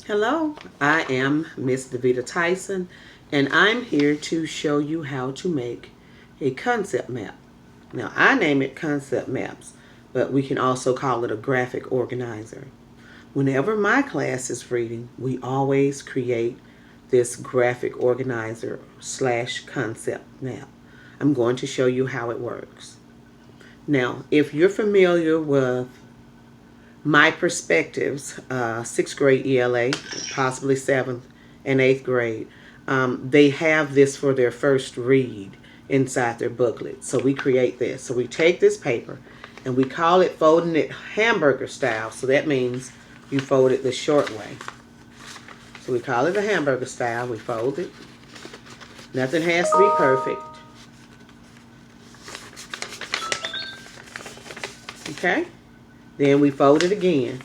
Hello, I am Miss Davita Tyson, and I'm here to show you how to make a concept map. Now, I name it concept maps, but we can also call it a graphic organizer. Whenever my class is reading, we always create this graphic organizer slash concept map. I'm going to show you how it works. Now, if you're familiar with my perspectives, sixth grade ELA, possibly seventh and eighth grade, they have this for their first read inside their booklet. So we create this. So we take this paper and we call it folding it hamburger style. So that means you fold it the short way. So we call it a hamburger style. We fold it. Nothing has to be perfect. Okay? Then we fold it again.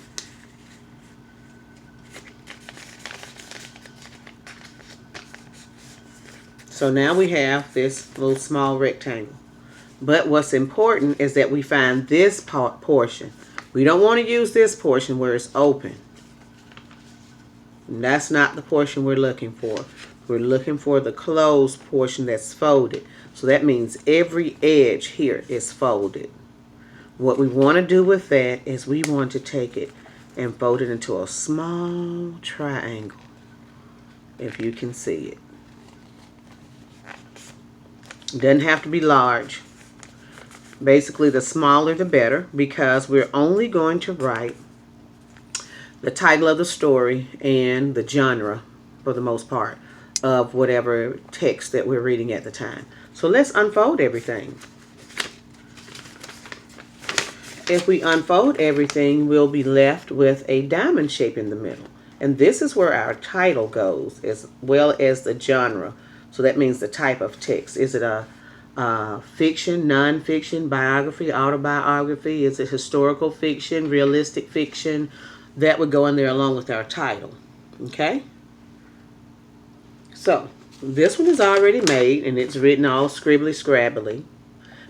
So now we have this little small rectangle. But what's important is that we find this portion. We don't want to use this portion where it's open. And that's not the portion we're looking for. We're looking for the closed portion that's folded. So that means every edge here is folded. What we want to do with that is we want to take it and fold it into a small triangle, if you can see it. It doesn't have to be large. Basically, the smaller the better, because we're only going to write the title of the story and the genre, for the most part, of whatever text that we're reading at the time. So let's unfold everything. If we unfold everything, we'll be left with a diamond shape in the middle. And this is where our title goes, as well as the genre. So that means the type of text. Is it a fiction, non-fiction, biography, autobiography? Is it historical fiction, realistic fiction? That would go in there along with our title. Okay? So, this one is already made, and it's written all scribbly scrabbly.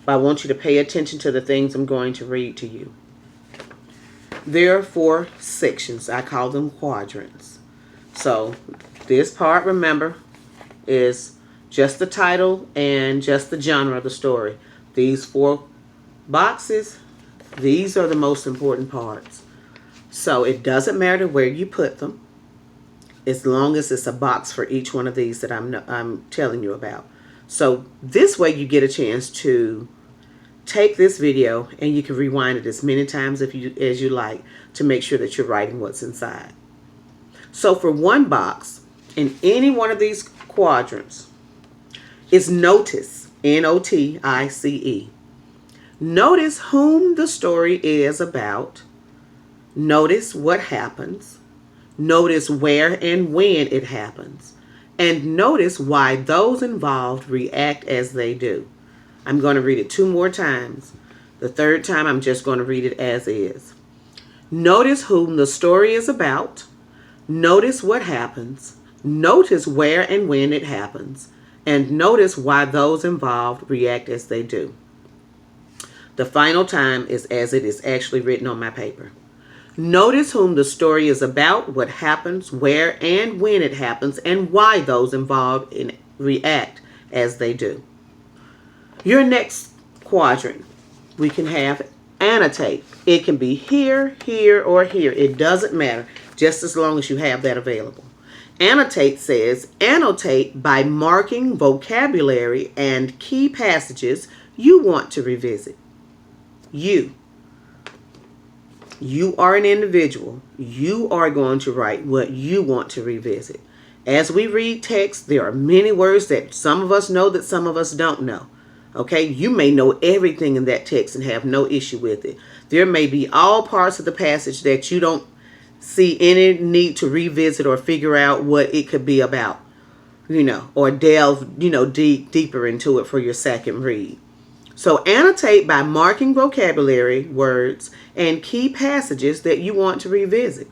But I want you to pay attention to the things I'm going to read to you. There are 4 sections. I call them quadrants. So this part, remember, is just the title and just the genre of the story. These 4 boxes, these are the most important parts. So it doesn't matter where you put them, as long as it's a box for each one of these that I'm telling you about. So this way you get a chance to take this video and you can rewind it as many times as you like to make sure that you're writing what's inside. So for one box in any one of these quadrants is notice, N-O-T-I-C-E. Notice whom the story is about. Notice what happens. Notice where and when it happens. And notice why those involved react as they do. I'm going to read it 2 more times. The 3rd time, I'm just going to read it as is. Notice whom the story is about. Notice what happens. Notice where and when it happens. And notice why those involved react as they do. The final time is as it is actually written on my paper. Notice whom the story is about, what happens, where and when it happens, and why those involved react as they do. Your next quadrant, we can have annotate. It can be here, here, or here. It doesn't matter, just as long as you have that available. Annotate says, annotate by marking vocabulary and key passages you want to revisit. You are an individual. You are going to write what you want to revisit. As we read text, there are many words that some of us know that some of us don't know. Okay, you may know everything in that text and have no issue with it. There may be all parts of the passage that you don't see any need to revisit or figure out what it could be about, or delve, deeper into it for your second read. So annotate by marking vocabulary, words, and key passages that you want to revisit.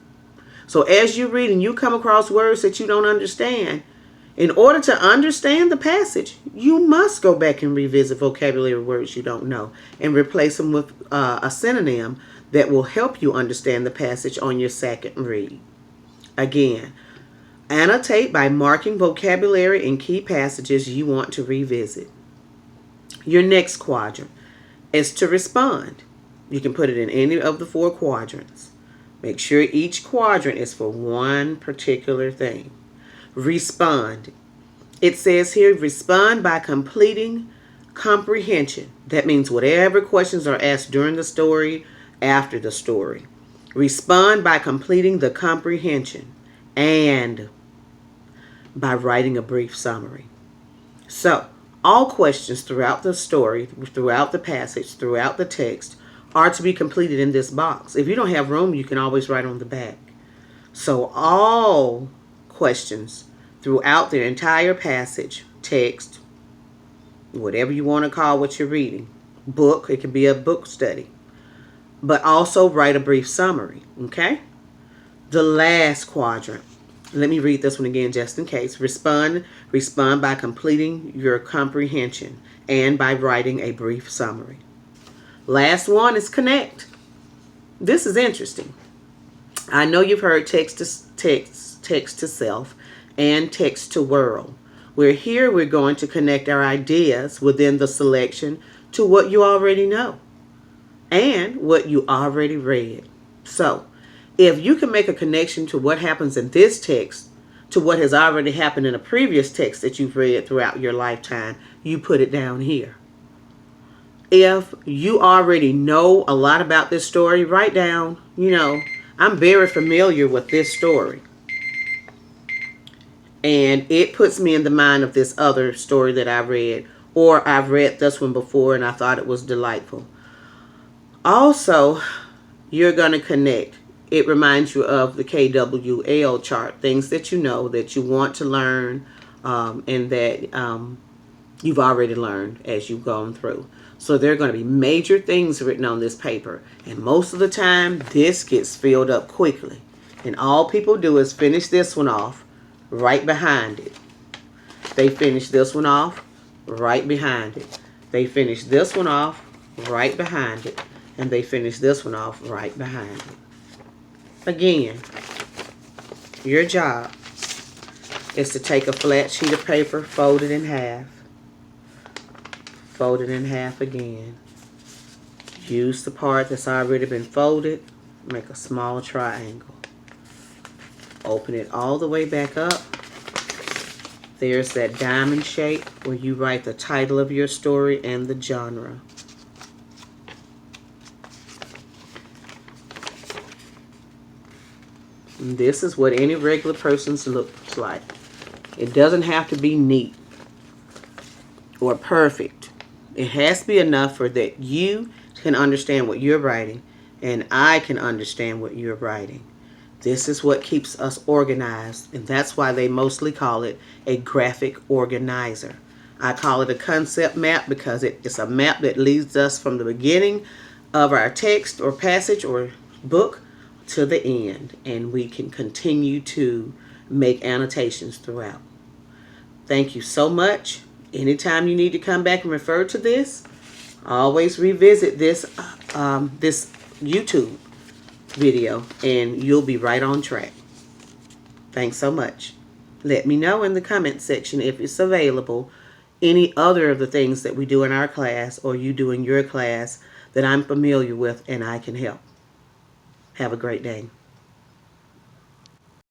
So as you read and you come across words that you don't understand, in order to understand the passage, you must go back and revisit vocabulary words you don't know and replace them with a synonym that will help you understand the passage on your second read. Again, annotate by marking vocabulary and key passages you want to revisit. Your next quadrant is to respond. You can put it in any of the 4 quadrants. Make sure each quadrant is for one particular thing. Respond. It says here, respond by completing comprehension. That means whatever questions are asked during the story, after the story. Respond by completing the comprehension and by writing a brief summary. So, all questions throughout the story, throughout the passage, throughout the text are to be completed in this box. If you don't have room, you can always write on the back. So all questions throughout the entire passage, text, whatever you want to call what you're reading, book, it can be a book study, but also write a brief summary, okay? The last quadrant, let me read this one again just in case. Respond by completing your comprehension and by writing a brief summary. Last one is connect. This is interesting. I know you've heard text to self, and text to world. We're going to connect our ideas within the selection to what you already know and what you already read. So, if you can make a connection to what happens in this text to what has already happened in a previous text that you've read throughout your lifetime, you put it down here. If you already know a lot about this story, write down, I'm very familiar with this story. And it puts me in the mind of this other story that I read, or I've read this one before and I thought it was delightful. Also, you're going to connect. It reminds you of the KWL chart, things that you know that you want to learn and that you've already learned as you've gone through. So there are going to be major things written on this paper. And most of the time, this gets filled up quickly. And all people do is finish this one off right behind it. They finish this one off right behind it. They finish this one off right behind it. And they finish this one off right behind it. Again, your job is to take a flat sheet of paper, fold it in half. Fold it in half again. Use the part that's already been folded. Make a small triangle. Open it all the way back up. There's that diamond shape where you write the title of your story and the genre. And this is what any regular person's looks like. It doesn't have to be neat or perfect. It has to be enough for that you can understand what you're writing and I can understand what you're writing. This is what keeps us organized, and that's why they mostly call it a graphic organizer. I call it a concept map because it's a map that leads us from the beginning of our text or passage or book to the end, and we can continue to make annotations throughout. Thank you so much. Anytime you need to come back and refer to this, always revisit this this YouTube video and you'll be right on track. Thanks so much. Let me know in the comment section if it's available any other of the things that we do in our class or you do in your class that I'm familiar with and I can help. Have a great day.